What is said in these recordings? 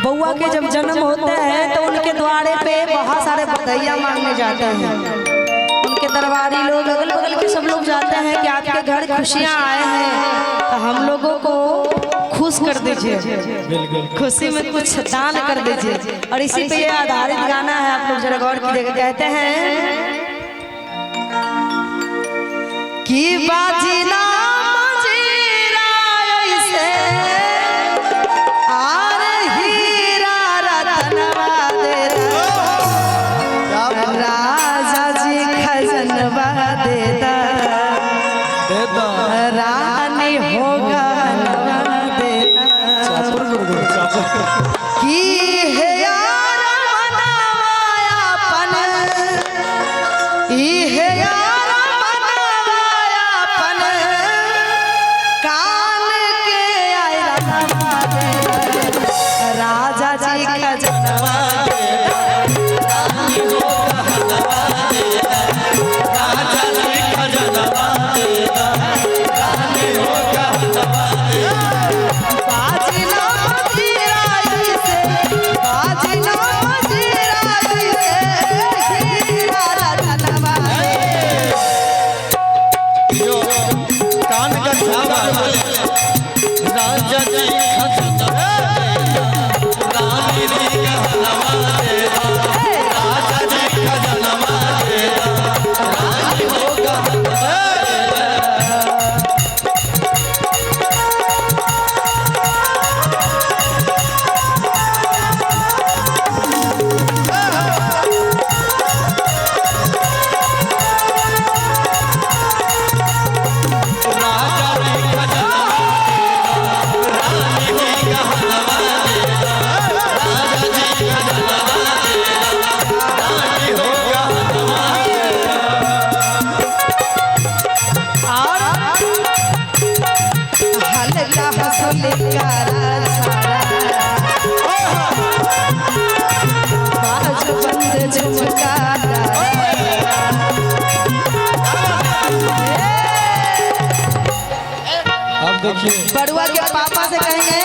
बउआ के जब जन्म होता है तो उनके द्वारे पे बहुत सारे बधाइयाँ मांगने जाते हैं। उनके दरबारी लोग अगल बगल के सब लोग जाते हैं कि आपके घर खुशियाँ आए हैं तो हम लोगों को खुश कर दीजिए, खुशी में कुछ दान कर दीजिए। और इसी पे ये आधारित गाना है, आप लोग जरा गौर कीजिएगा। कहते हैं कि बाजी ना रानी होगा कि है यार मनावायापन, है यार मनावायापन, कान के आए राजा जी खजनवा बड़ुआ के पापा से कहेंगे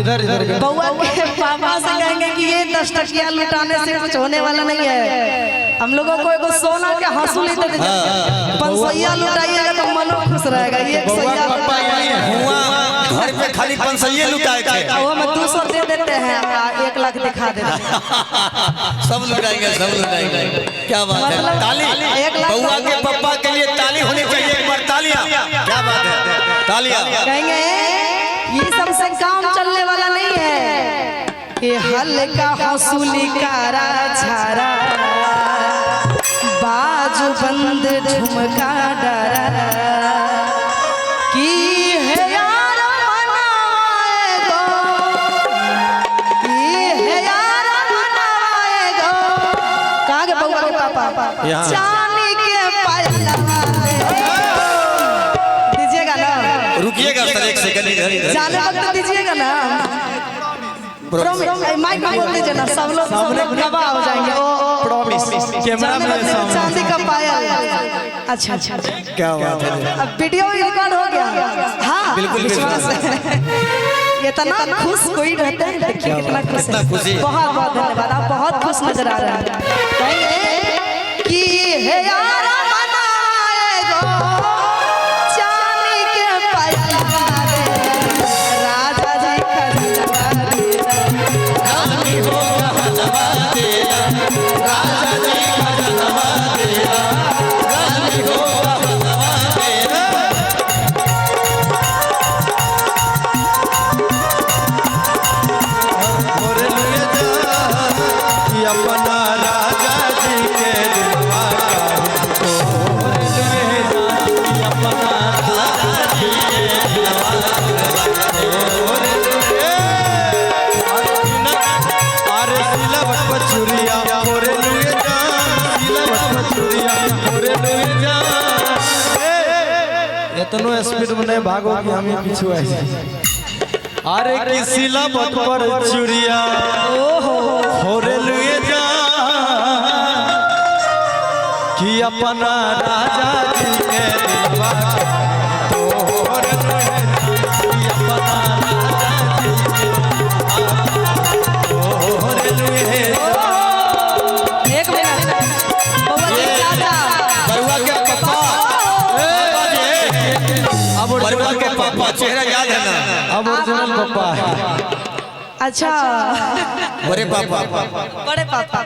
इधर इधर बउआ के पापा से कहेंगे कि ये 10 टकिया लुटाने से कुछ होने वाला नहीं है। हम लोगों को एगो सोना के हंसू लेते थे, 500 लुटाइएगा तो मनो खुश रहेगा। ये घर पे खाली 500 लुटाए थे, वो में 200 दे देते हैं, 1 लाख दिखा देते हैं। सब लुटाएंगे, सब लुटाएंगे। क्या बात है, ताली बउआ के पापा के लिए ताली होनी चाहिए, एक बार तालियां। क्या बात है, तालियां। कहेंगे ये सबसे काम चलने वाला नहीं है, ये हल्का हंसुली कारा झारा बाजू बंद झुमका डरा कि है यार मनाएगो, है यार मनाएगो। कहाँ के बउआ के पापा चांदी के पायला दीजिएगा ना, रुकिएगा सर 1 सेकंड इधर जाने वक्त दीजिएगा ना, माइक में बोल दीजिए ना, सब लोग गवाह हो जाएंगे। प्रॉमिस कैमरा में चांदी का पायल। अच्छा अच्छा, क्या बात है, अब वीडियो रिकॉर्ड हो गया। हाँ बिल्कुल विश्वास है। इतना खुश कोई रहता है, देखिए कितना खुश है। बहुत बहुत धन्यवाद, आप बहुत खुश नजर आ रहे हैं। कहेंगे कि है यार मनाएगो चांदी के पायल, राजा जी खजनवा रानी होगा हलवा तेरा, राजा जी खजनवा तेरा, रानी होगा हलवा तेरा। मोरे लिए जा कि अपना राजा जी के दिलवा का, मोरे लिए जा कि अपना राजा जी के दिलवा का, मोरे लिए अरे सिलवट पछुरिया, मोरे लिए जा सिलवट पछुरिया, मोरे लिए जा। इतनो स्पीड में नहीं भागो कि हम ही पीछे आए। अरे किसी लबट पर चुरिया होरे लुए जा कि अपना राजा जी के दिलवा का, होरे लुए अच्छा बड़े पापा। बड़े पापा।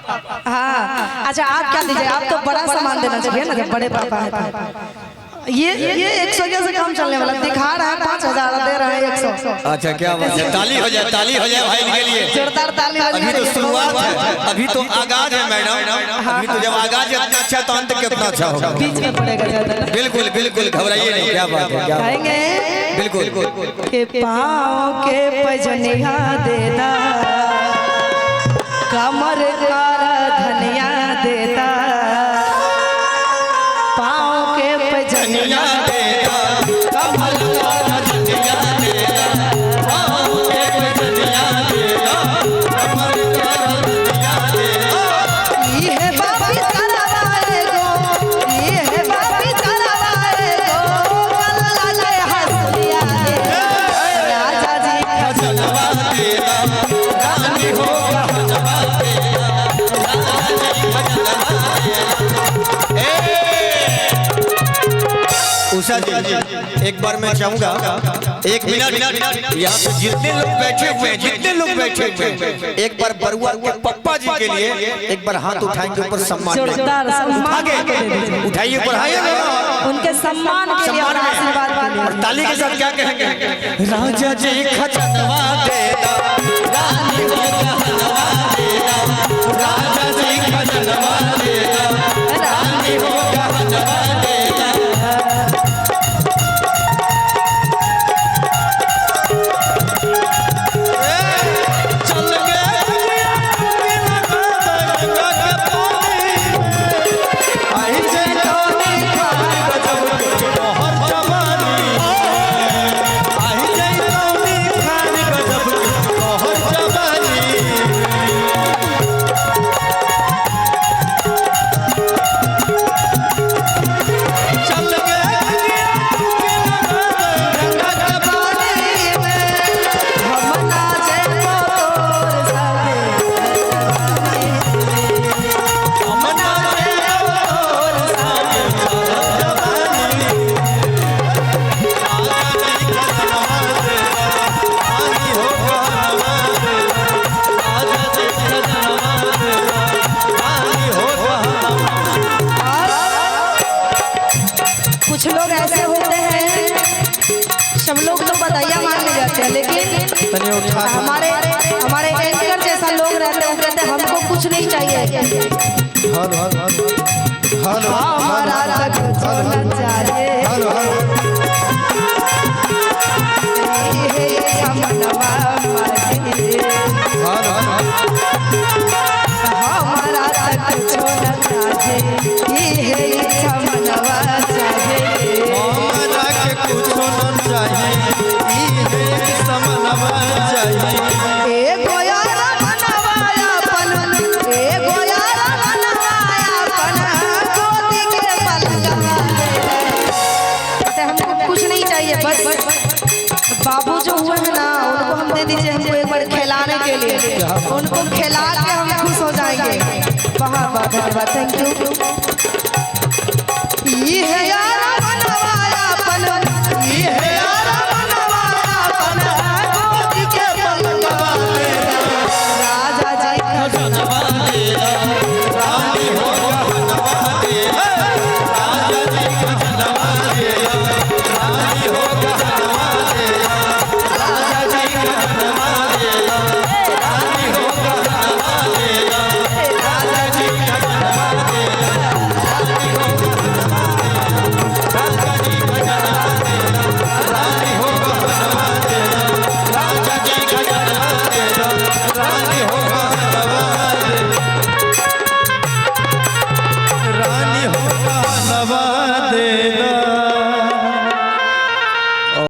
हाँ अच्छा आप क्या दीजिए, आप तो बड़ा सामान देना चाहिए ना जब बड़े पापा है तो। ये 100 से कम चलने वाला दिखा रहा है, 5000 दे रहा है 100। अच्छा क्या बात है, ताली हो जाए भाई के लिए, जोरदार ताली हो जाए। अभी तो शुरुआत है, अभी तो आगाज है मैडम, अभी तो जब आगाज इतना अच्छा तो अंत कितना अच्छा होगा। बीच में पड़ेगा ज्यादा। बिल्कुल बिल्कुल घबराइए नहीं, क्या बात है, क्या कहेंगे बिल्कुल के पाँव के पजनिया देता, कमर का धनिया देता, पाँव के पजनिया देता, कमर का धनिया देता, पाँव के पजनिया देता, कमर का धनिया देता। ये है बापी तरवाए गो, ये है बापी तरवाए गो, कल्ला ले हंसिया दे, राजा जी का जनवा देता, रानी हो जनवा देता, राजा जी का जनवा देता। उषा जी एक बार मैं चाहूंगा 1 मिनट यहाँ पे जितने लोग बैठे हुए हैं, एक बार बरुआ के पप्पा जी के लिए एक बार हाथ उठाएंगे ऊपर, सम्मान जोरदार सम्मान उठाइए ऊपर, उनके सम्मान के लिए और आशीर्वाद के लिए। और ताली के साथ क्या कहेंगे, राजा जी खजनवा देता, रानी हो खजनवा देता, राजा जी खजनवा देता, रानी हो खजनवा देता। चल गए गंगा के पानी, आई से कौनी खान गजब तोहर जवानी, आई से कौनी खान गजब तोहर जवानी। चल गए गंगा के पानी में, हम नाचे मोर सबे, हम नाचे और साजे जवानी। आजा जी खजनवा देता, रानी हो खजनवा देता, आजा जी खजनवा देता, रानी हो खजनवा। कुछ लोग ऐसे होते हैं, सब लोग तो बधाइयाँ मांगने जाते हैं, लेकिन हमारे एंकर जैसा लोग रहते हैं, वो कहते हैं हमको कुछ नहीं चाहिए, हमारा तक होना चाहिए, ये समनवा मांगे, हमारा तक होना चाहिए, ये समनवा चाहिए। हमरा के कुछो न चाहिए, ई है समनवा चाहिए। एगो यार बनवाया अपन, एगो यार बनवाया अपन, गोदी के पलंगवा दे। कहते हमको कुछ नहीं चाहिए, बस बाबू जो हुए हैं ना उनको हम दे दीजिए, हमको एक बार खिलाने के लिए, उनको खिला के हम खुश हो जाएंगे। बहुत बहुत धन्यवाद, थैंक यू। ये है